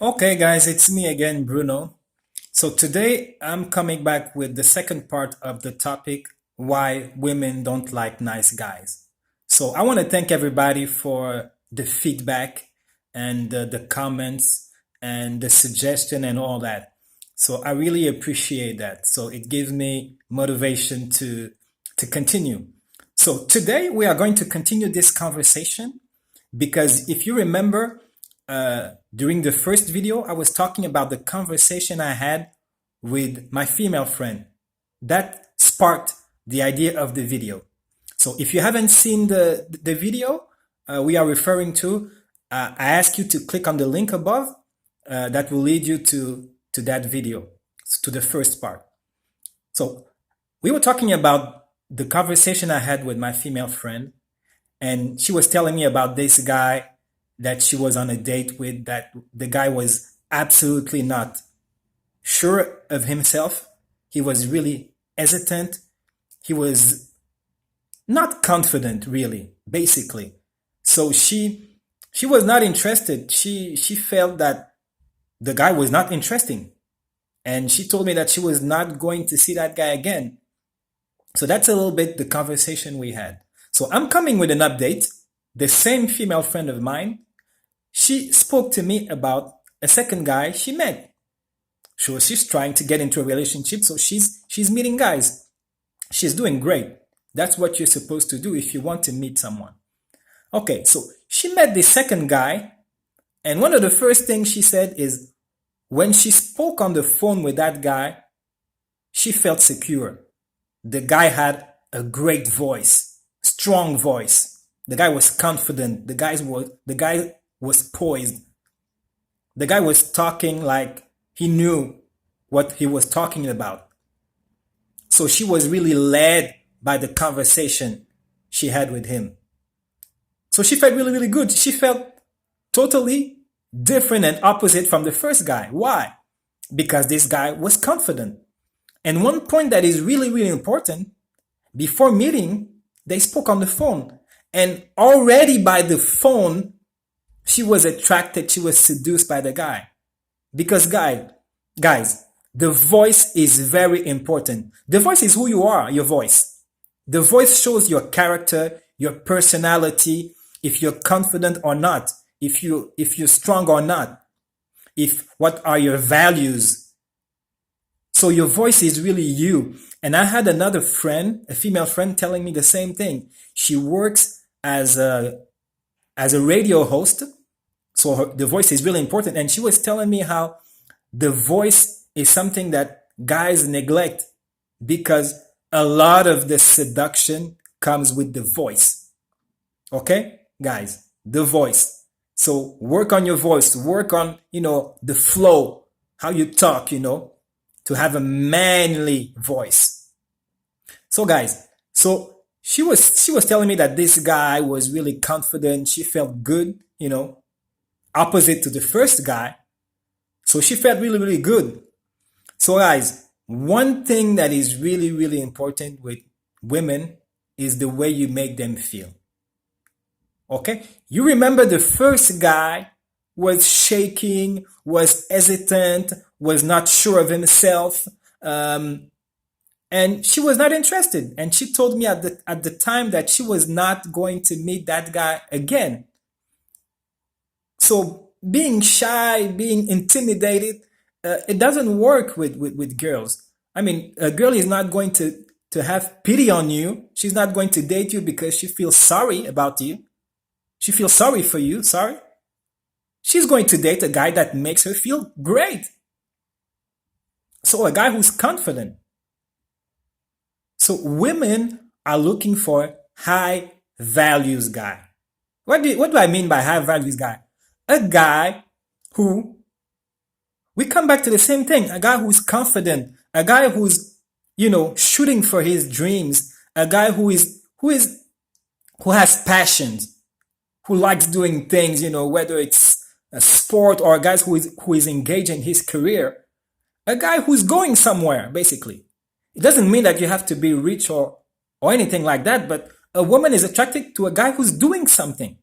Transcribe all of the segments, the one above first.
Okay, guys, it's me again, Bruno. So today I'm coming back with the second part of the topic why women don't like nice guys. So I want to thank everybody for the feedback and the comments and the suggestion and all that. So I really appreciate that. So it gives me motivation to continue. So today we are going to continue this conversation because if you remember, during the first video, I was talking about the conversation I had with my female friend. That sparked the idea of the video. So if you haven't seen the video we are referring to, I ask you to click on the link above that will lead you to that video, to the first part. So we were talking about the conversation I had with my female friend, and she was telling me about this guy that she was on a date with, that the guy was absolutely not sure of himself. He was really hesitant. He was not confident, really, basically. So she was not interested. She felt that the guy was not interesting. And she told me that she was not going to see that guy again. So that's a little bit the conversation we had. So I'm coming with an update. The same female friend of mine, she spoke to me about a second guy she met. So she's trying to get into a relationship, so she's meeting guys. She's doing great. That's what you're supposed to do if you want to meet someone. Okay, so she met the second guy, and one of the first things she said is when she spoke on the phone with that guy, she felt secure. The guy had a great voice, strong voice. The guy was confident. The guy was poised. The guy was talking like he knew what he was talking about. So she was really led by the conversation she had with him. So she felt really, really good. She felt totally different and opposite from the first guy. Why? Because this guy was confident. And one point that is really, really important, before meeting, they spoke on the phone. And already by the phone, she was attracted, she was seduced by the guy. Because guys, the voice is very important. The voice is who you are, your voice. The voice shows your character, your personality, if you're confident or not, if you're strong or not, if what are your values. So your voice is really you. And I had another friend, a female friend, telling me the same thing. She works as a radio host, so the voice is really important. And she was telling me how the voice is something that guys neglect because a lot of the seduction comes with the voice. Okay, guys, the voice. So work on your voice, work on, the flow, how you talk, to have a manly voice. So guys, so she was telling me that this guy was really confident. She felt good, opposite to the first guy. So she felt really, really good. So guys, one thing that is really, really important with women is the way you make them feel. Okay? You remember the first guy was shaking, was hesitant, was not sure of himself, and she was not interested. And she told me at the time that she was not going to meet that guy again. So being shy, being intimidated, it doesn't work with girls. I mean, a girl is not going to have pity on you. She's not going to date you because she feels sorry about you. She feels sorry for you, sorry. She's going to date a guy that makes her feel great. So a guy who's confident. So women are looking for high values guy. What do I mean by high values guy? A guy who, we come back to the same thing, a guy who's confident, a guy who's, shooting for his dreams, a guy who has passions, who likes doing things, whether it's a sport or a guy who is engaged in his career, a guy who's going somewhere, basically. It doesn't mean that you have to be rich or anything like that, but a woman is attracted to a guy who's doing something.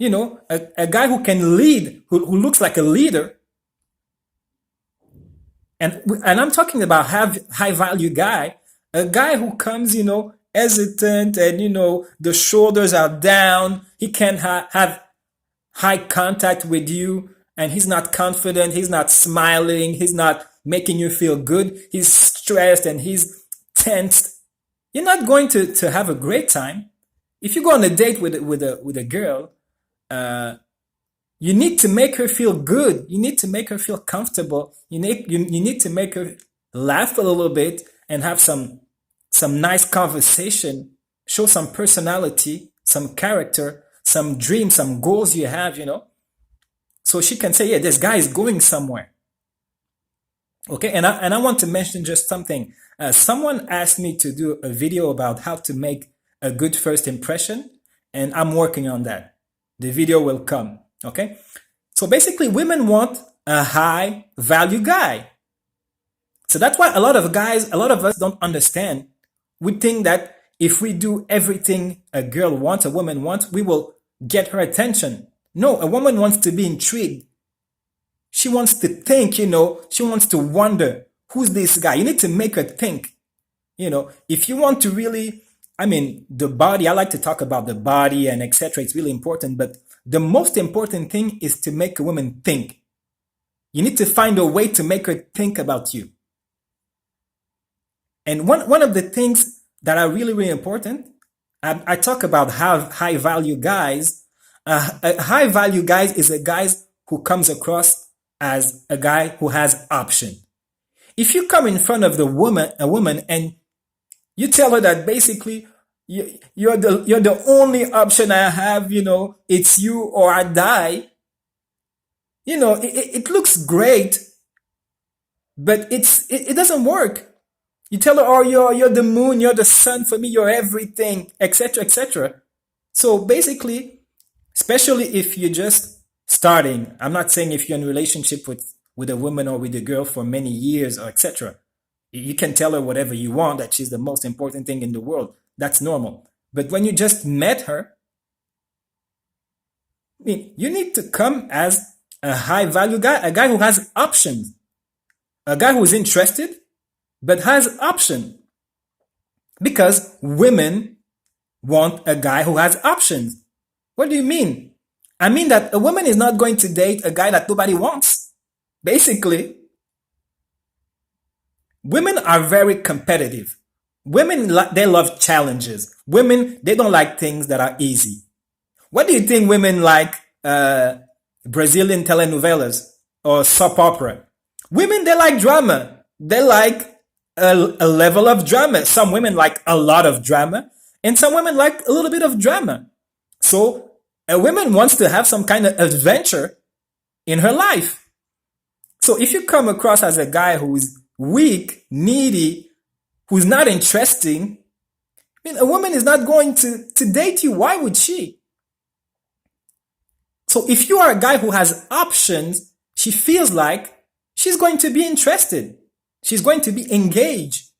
a guy who can lead, who looks like a leader. And I'm talking about high value guy, a guy who comes, hesitant, and the shoulders are down. He can have high contact with you, and he's not confident. He's not smiling. He's not making you feel good. He's stressed and he's tensed. You're not going to have a great time. If you go on a date with a girl, you need to make her feel good. You need to make her feel comfortable. You need to make her laugh a little bit and have some nice conversation. Show some personality, some character, some dreams, some goals you have. So she can say, yeah, this guy is going somewhere. Okay, and I want to mention just something. Someone asked me to do a video about how to make a good first impression, and I'm working on that. The video will come. Okay, so basically, women want a high value guy. So that's why a lot of us don't understand. We think that if we do everything a girl wants, a woman wants, we will get her attention. No, a woman wants to be intrigued. She wants to think, she wants to wonder, who's this guy? You need to make her think. If you want to really, the body, I like to talk about the body and etc. It's really important, but the most important thing is to make a woman think. You need to find a way to make her think about you. And one of the things that are really, really important, I talk about high value guys. A high value guy is a guy who comes across as a guy who has option. If you come in front of a woman, and you tell her that basically you're the only option I have, it's you or I die. It looks great, but it doesn't work. You tell her, oh, you're the moon, you're the sun for me, you're everything, etc., etc. So basically, especially if you're just starting, I'm not saying if you're in a relationship with a woman or with a girl for many years or etc. You can tell her whatever you want, that she's the most important thing in the world. That's normal. But when you just met her, you need to come as a high value guy, a guy who has options, a guy who is interested, but has option. Because women want a guy who has options. What do you mean? I mean that a woman is not going to date a guy that nobody wants. Basically, women are very competitive. Women, they love challenges. Women, they don't like things that are easy. What do you think women like Brazilian telenovelas or soap opera? Women, they like drama. They like a level of drama. Some women like a lot of drama, and some women like a little bit of drama. So a woman wants to have some kind of adventure in her life. So if you come across as a guy who's weak, needy, who's not interesting, a woman is not going to date you. Why would she? So if you are a guy who has options, she feels like she's going to be interested. She's going to be engaged.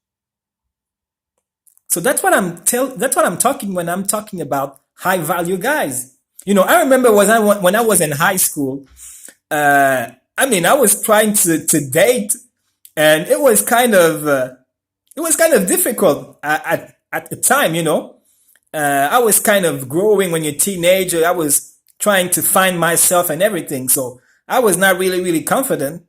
So that's what I'm talking when I'm talking about high value guys. I remember when I was in high school, I was trying to date, and it was kind of difficult at the time. I was kind of growing when you're a teenager. I was trying to find myself and everything, so I was not really confident.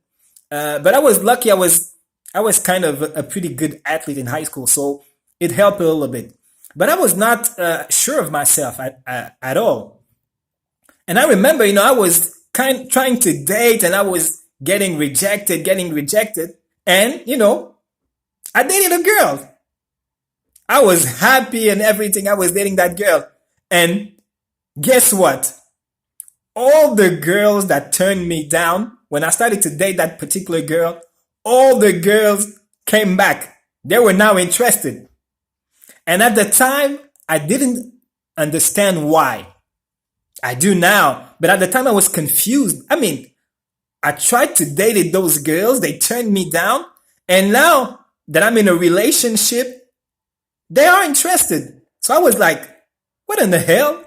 But I was lucky. I was kind of a pretty good athlete in high school, so it helped a little bit. But I was not sure of myself at all. And I remember, I was trying to date, and I was getting rejected. And, I dated a girl. I was happy and everything. I was dating that girl. And guess what? All the girls that turned me down, when I started to date that particular girl, all the girls came back. They were now interested. And at the time, I didn't understand why. I do now. But at the time, I was confused. I tried to date those girls. They turned me down. And now that I'm in a relationship, they are interested. So I was like, what in the hell?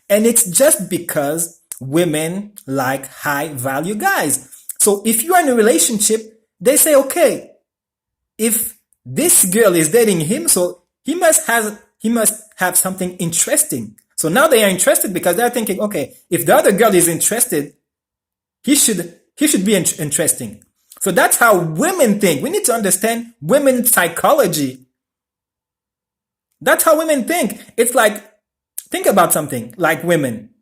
And it's just because women like high value guys. So if you are in a relationship, they say, okay, if this girl is dating him, so he must have something interesting. So now they are interested because they're thinking, okay, if the other girl is interested, he should be interesting. So that's how women think. We need to understand women's psychology. That's how women think. It's like, think about something like women.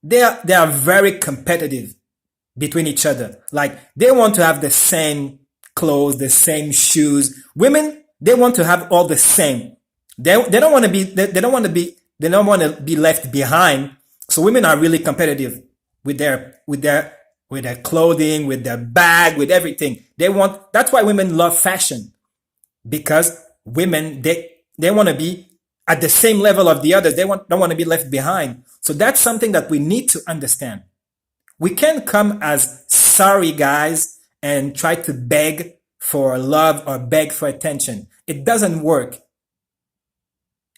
They are very competitive between each other. Like they want to have the same clothes, the same shoes. Women, they want to have all the same. They don't want to be they don't want to be they don't want to be left behind. So women are really competitive with their clothing, with their bag, with everything. That's why women love fashion, because women they want to be at the same level of the others. Don't want to be left behind. So that's something that we need to understand. We can't come as sorry guys and try to beg for love or beg for attention. It doesn't work.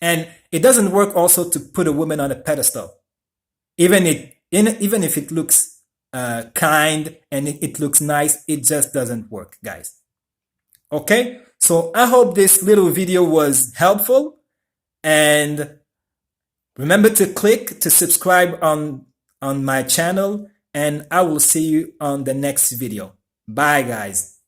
And it doesn't work also to put a woman on a pedestal. Even if it looks kind and it looks nice, it just doesn't work, guys. Okay? So I hope this little video was helpful. And remember to click to subscribe on my channel, and I will see you on the next video. Bye, guys.